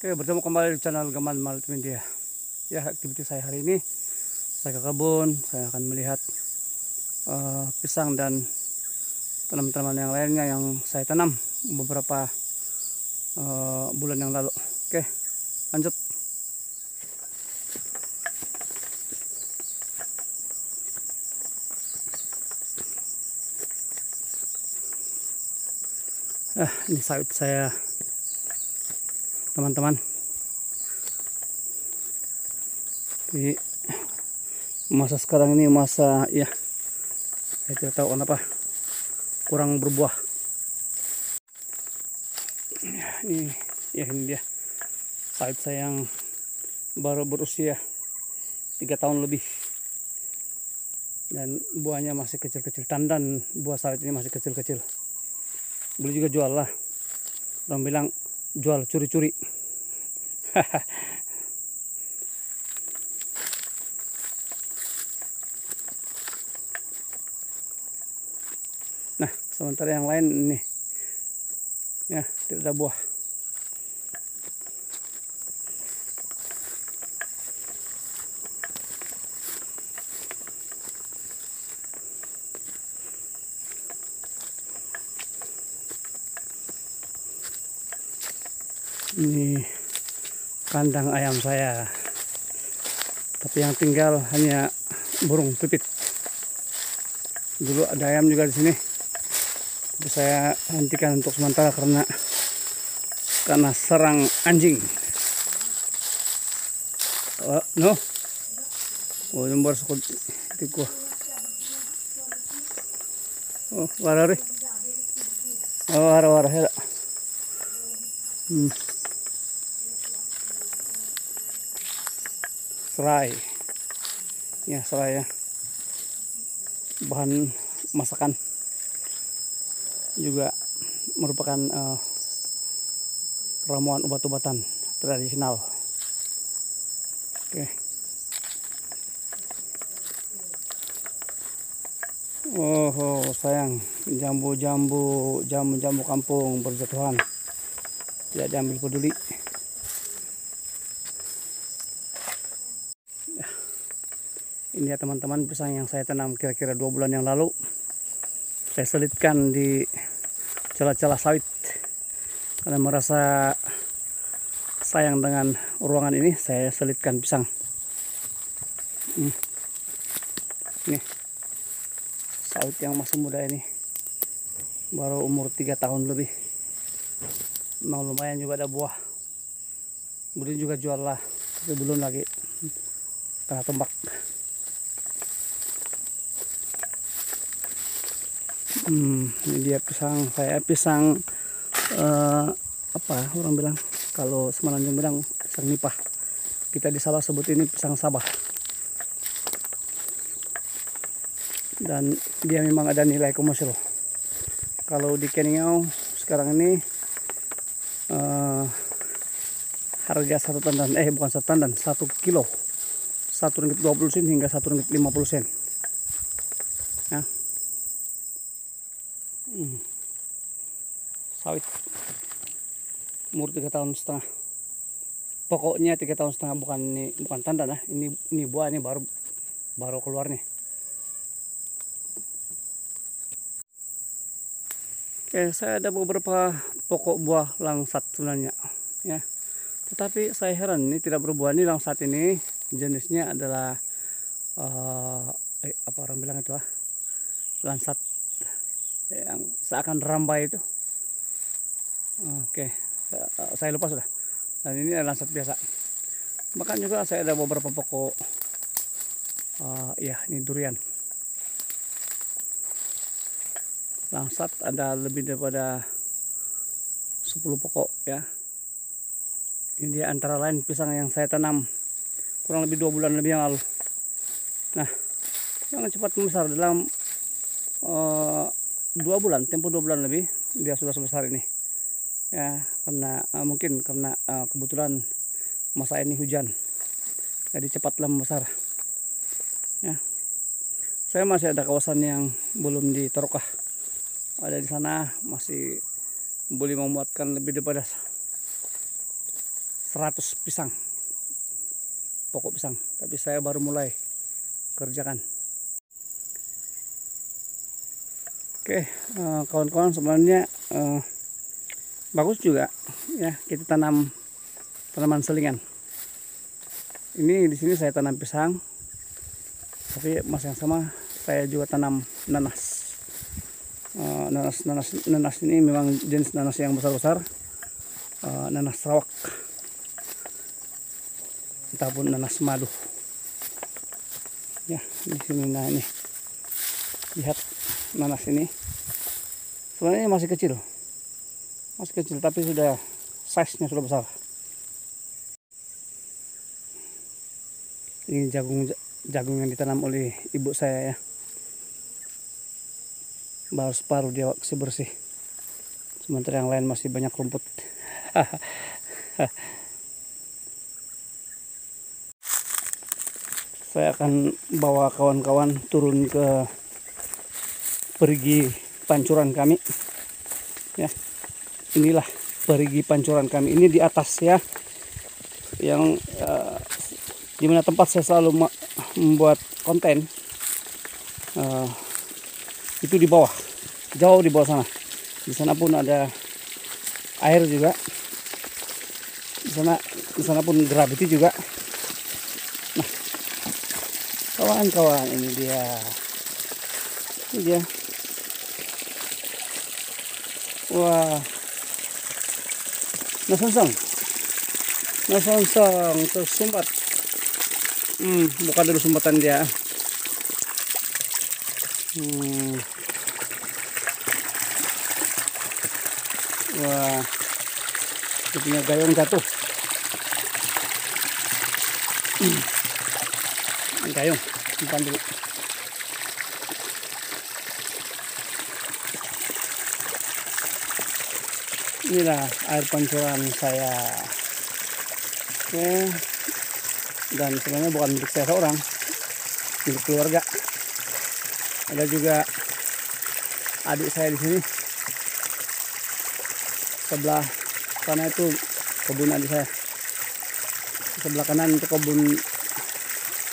Oke, bertemu kembali di channel Gaman Multimedia. Ya, aktivitas saya hari ini, saya ke kebun, saya akan melihat pisang dan tanaman-tanaman yang lainnya yang saya tanam beberapa bulan yang lalu. Oke, lanjut. Ini sawit saya, teman-teman. Di masa sekarang ini masa ya, saya tidak tahu kenapa kurang berbuah. Ini dia sawit saya yang baru berusia 3 tahun lebih, dan buahnya masih kecil-kecil. Tandan buah sawit ini masih kecil-kecil. Boleh juga jual lah, orang bilang jual curi-curi. Nah, sementara yang lain ini ya tidak ada buah. Ini kandang ayam saya, tapi yang tinggal hanya burung pipit. Dulu ada ayam juga di sini, tapi saya hentikan untuk sementara karena serang anjing. No, nomor sekut tiku. Warari. War hela. Serai. Ya, serai ya. Bahan masakan juga merupakan ramuan obat-obatan tradisional. Oke. Oh sayang, jamu-jamu kampung berjatuhan, tidak diambil peduli. Ini ya teman-teman, pisang yang saya tanam kira-kira 2 bulan yang lalu. Saya selitkan di celah-celah sawit karena merasa sayang dengan ruangan ini. Saya selitkan pisang. Ini sawit yang masih muda ini, baru umur 3 tahun lebih. Memang lumayan juga ada buah. Boleh juga jual lah, tapi belum lagi kena tombak. Ini dia pisang saya, pisang apa orang bilang, kalau Semenanjung bilang pisang nipah, kita di Sabah sebut ini pisang Sabah. Dan dia memang ada nilai komersial. Kalau di Keningau sekarang ini harga satu tandan, bukan satu tandan, 1 kilo Rp1.20 hingga Rp1.50. Ya. Sawit umur 3,5 tahun. Pokoknya 3,5 tahun, bukan tandan ya. Ini buah, ini baru keluar nih. Oke, saya ada beberapa pokok buah langsat sebenarnya ya. Tetapi saya heran, ini tidak berbuah. Ini langsat ini jenisnya adalah apa orang bilang itu langsat yang seakan rambai itu. Oke, saya lupa sudah. Dan ini adalah langsat biasa. Bahkan juga saya ada beberapa pokok ya, ini durian langsat, ada lebih daripada 10 pokok ya. Ini dia antara lain pisang yang saya tanam kurang lebih 2 bulan lebih yang lalu. Nah, jangan cepat membesar. Dalam 2 bulan, tempo 2 bulan lebih, dia sudah sebesar ini ya, karena mungkin karena kebetulan masa ini hujan, jadi cepatlah membesar ya. Saya masih ada kawasan yang belum diterokah, ada di sana masih boleh memuatkan lebih daripada 100 pisang, pokok pisang, tapi saya baru mulai kerjakan. Oke, kawan-kawan, sebenarnya bagus juga ya kita tanam tanaman selingan. Ini di sini saya tanam pisang, tapi masa yang sama saya juga tanam nanas. Nanas ini memang jenis nanas yang besar-besar, nanas Sarawak ataupun nanas madu. Ya, di sini, nah ini lihat nanas ini sebenarnya masih kecil, tapi sudah size-nya sudah besar. Ini jagung yang ditanam oleh ibu saya ya, baru separuh dia masih bersih, sementara yang lain masih banyak rumput. Saya akan bawa kawan-kawan turun ke perigi pancuran kami ya. Inilah perigi pancuran kami, ini di atas ya, yang dimana tempat saya selalu membuat konten. Itu di bawah, jauh di bawah sana. Di sana pun ada air juga. Di sana pun gravity juga. Nah, kawan-kawan, ini dia. Wah, nasongsong tersumbat. Buka dulu sumbatan dia. Wah, dia punya gayung jatuh. Gayung, simpan dulu. Inilah air pancuran saya. Oke. Dan sebenarnya bukan milik saya seorang, milik keluarga. Ada juga adik saya di sini. Sebelah sana itu kebun adik saya. Sebelah kanan itu kebun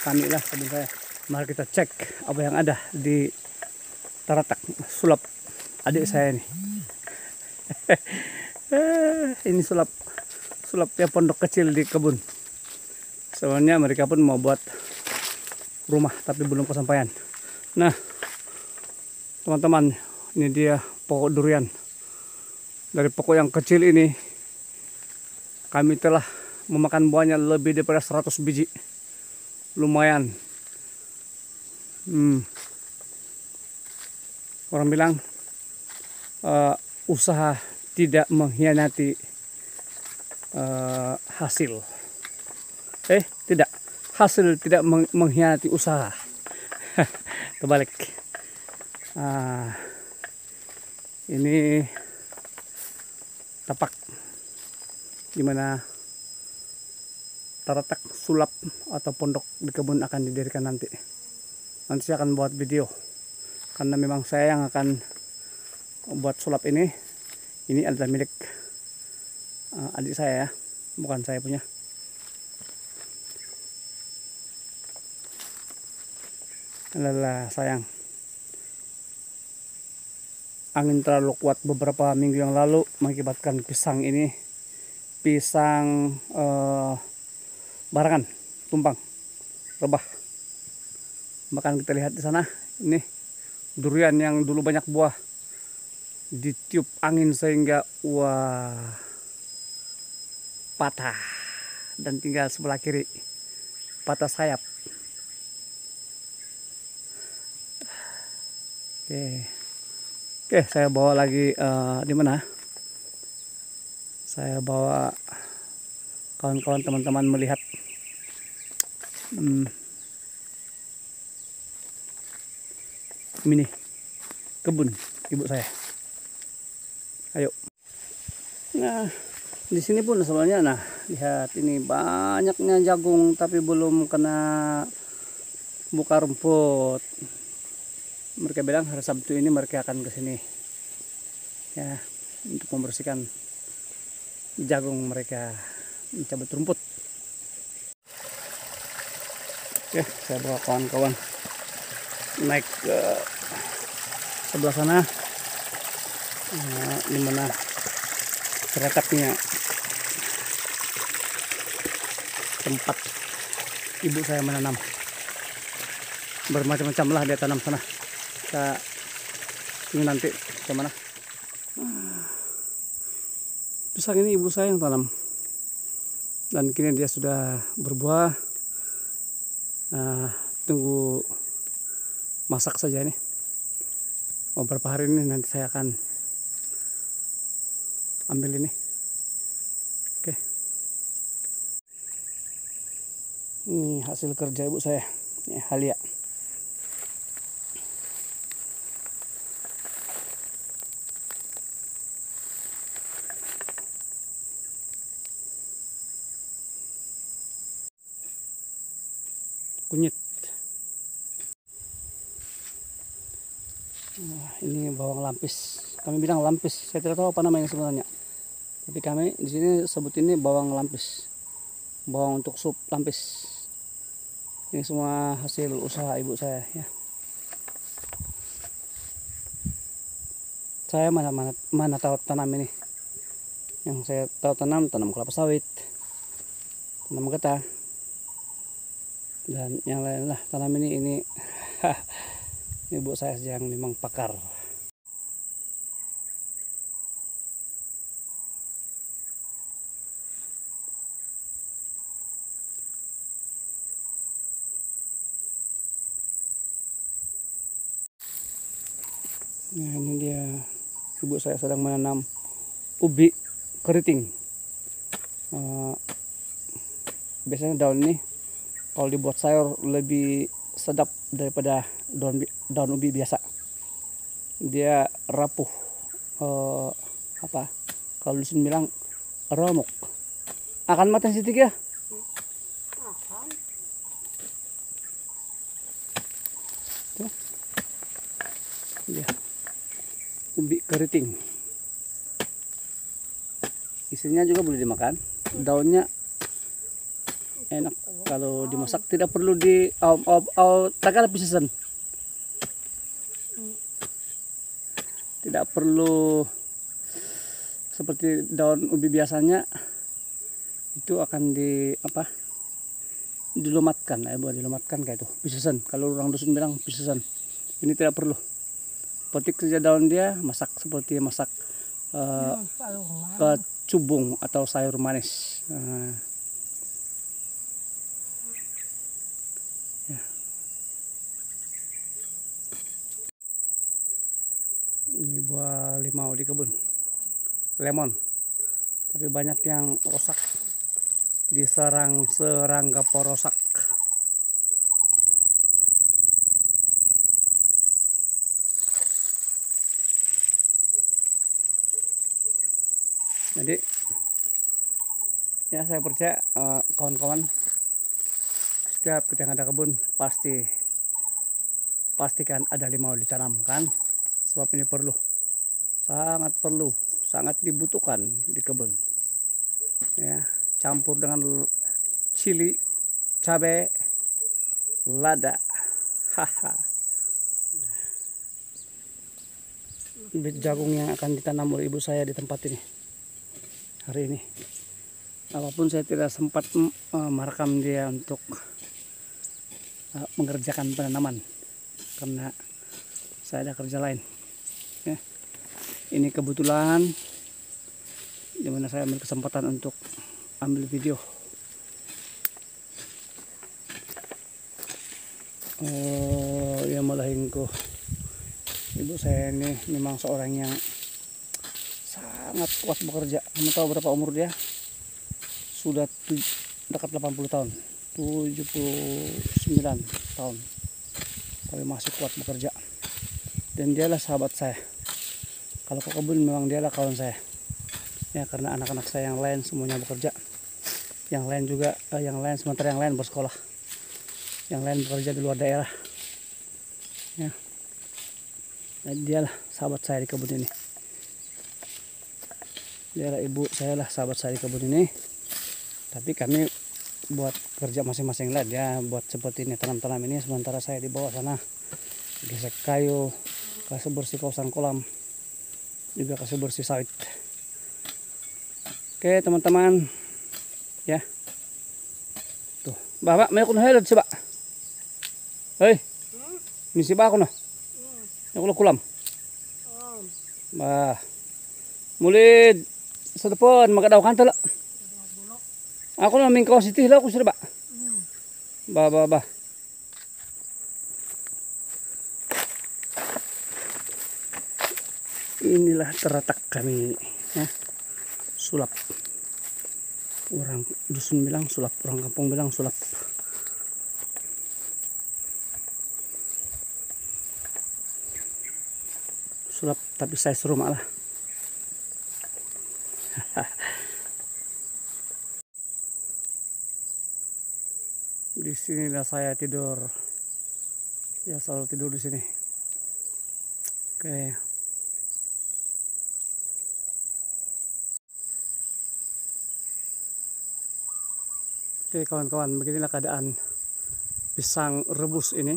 kami lah, kebun saya. Mari kita cek apa yang ada di taratak sulap adik saya ini. Ini sulap ya, pondok kecil di kebun. Sebenarnya mereka pun mau buat rumah tapi belum kesampaian. Nah, teman-teman, ini dia pokok durian. Dari pokok yang kecil ini kami telah memakan buahnya lebih daripada 100 biji. Lumayan. Orang bilang usaha tidak mengkhianati hasil. Tidak, hasil tidak mengkhianati usaha. Kebalik. Ini tapak dimana taratak sulap atau pondok di kebun akan didirikan nanti. Nanti saya akan buat video, karena memang saya yang akan buat sulap ini. Ini adalah milik adik saya ya, bukan saya punya. Adalah sayang, angin terlalu kuat beberapa minggu yang lalu mengakibatkan pisang ini, barangan, tumbang, rebah. Bahkan kita lihat di sana, ini durian yang dulu banyak buah ditiup angin sehingga patah, dan tinggal sebelah kiri patah sayap. Oke, saya bawa lagi di mana? Saya bawa kawan-kawan, teman-teman melihat ini kebun ibu saya. Ayo. Nah, di sini pun sebenarnya, nah lihat ini banyaknya jagung tapi belum kena buka rumput. Mereka bilang hari Sabtu ini mereka akan ke sini ya untuk membersihkan jagung mereka. mencabut rumput. Oke, saya bawa kawan-kawan naik ke sebelah sana, di mana terletaknya tempat ibu saya menanam. Bermacam-macam lah dia tanam sana. Kita ini nanti kemana? Pisang ini ibu saya yang tanam, dan kini dia sudah berbuah. Tunggu masak saja ini. Beberapa hari ini nanti saya akan ambil ini. Oke. Ini hasil kerja ibu saya. Ini halia. Kunyit. Ini bawang lampis. Kami bilang lampis. Saya tidak tahu apa namanya sebenarnya. Tapi kami di sini sebut ini bawang lampis. Bawang untuk sup lampis. Ini semua hasil usaha ibu saya ya. Saya mana tahu tanam ini. Yang saya tahu tanam kelapa sawit, tanam getah, dan yang lain lah. Tanam ini ibu saya yang memang pakar. Nah, ini dia ibu saya sedang menanam ubi keriting. Biasanya daun ini kalau dibuat sayur lebih sedap daripada daun ubi biasa. Dia rapuh, kalau dusun bilang remuk. Akan makan sitik ya? Akan. Tuh. Ya. Ubi keriting. Isinya juga boleh dimakan. Daunnya enak kalau dimasak, tidak perlu di takkan pisasan. Tidak perlu seperti daun ubi biasanya, itu akan dilumatkan, dilumatkan kayak itu pisasan. Kalau orang dusun bilang pisasan. Ini tidak perlu. Petik saja daun dia, masak seperti masak kecubung atau sayur manis. Ya. Ini buah limau di kebun, lemon, tapi banyak yang rusak, diserang serangga porosak. Jadi ya saya percaya kawan-kawan, setiap kita yang ada kebun pastikan ada limau ditanamkan, sebab ini sangat dibutuhkan di kebun ya. Campur dengan cili, cabai, lada, bibit jagung yang akan ditanam oleh ibu saya di tempat ini hari ini. Apapun saya tidak sempat merekam dia untuk mengerjakan penanaman karena saya ada kerja lain ya. Ini kebetulan dimana saya ambil kesempatan untuk ambil video. Ya malahingko, ibu saya ini memang seorang yang sangat kuat bekerja. Kamu tahu berapa umur dia? Sudah dekat 80 tahun, 79 tahun, tapi masih kuat bekerja. Dan dialah sahabat saya. Kalau ke kebun memang dialah kawan saya ya, karena anak-anak saya yang lain semuanya bekerja, yang lain juga sementara yang lain bersekolah, yang lain bekerja di luar daerah ya. Dan dialah sahabat saya di kebun ini. Dialah ibu saya lah sahabat saya di kebun ini. Tapi kami buat kerja masing-masing lah, dia buat seperti ini tanam-tanam ini, sementara saya di bawah sana gesek kayu, kasih bersih kawasan kolam, juga kasih bersih sawit. Oke teman-teman, ya tuh bapak may ako na helad siba. Hei, misi ba ako na? Ako na kulam. Bah, mulid sa depan magadaw kanta la. Ako na ming city la ko sila ba. Ba. Inilah terletak kami, ya. Sulap. Orang dusun bilang sulap, orang kampung bilang sulap. Sulap tapi size rumah lah. Di sinilah saya tidur. Ya selalu tidur di sini. Oke. Oke kawan-kawan, beginilah keadaan pisang rebus ini.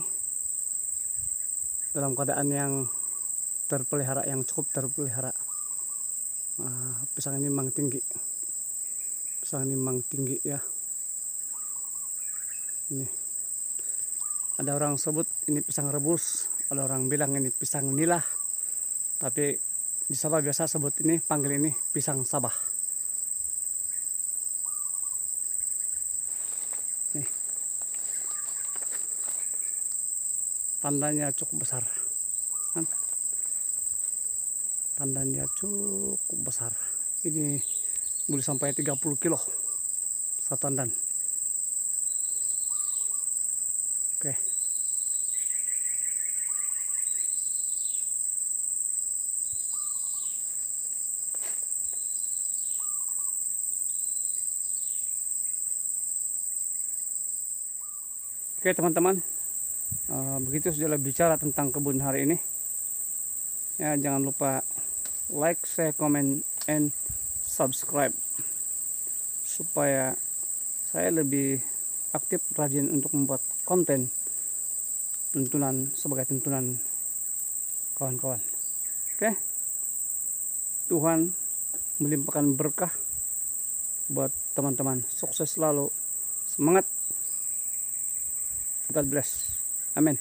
Dalam keadaan yang terpelihara, yang cukup terpelihara. Pisang ini memang tinggi. Pisang ini memang tinggi ya. Ini. Ada orang sebut ini pisang rebus, ada orang bilang ini pisang nila. Tapi di Sabah biasa sebut ini, panggil ini pisang Sabah. Nih. Tandanya cukup besar. Kan? Tandanya cukup besar. Ini boleh sampai 30 kilo satu tandan. Oke. Oke teman-teman, begitu sudah bicara tentang kebun hari ini. Ya jangan lupa like, share, comment, and subscribe supaya saya lebih aktif, rajin untuk membuat konten tuntunan sebagai tuntunan kawan-kawan. Oke, Tuhan melimpahkan berkah buat teman-teman. Sukses selalu, semangat. God bless. Amin.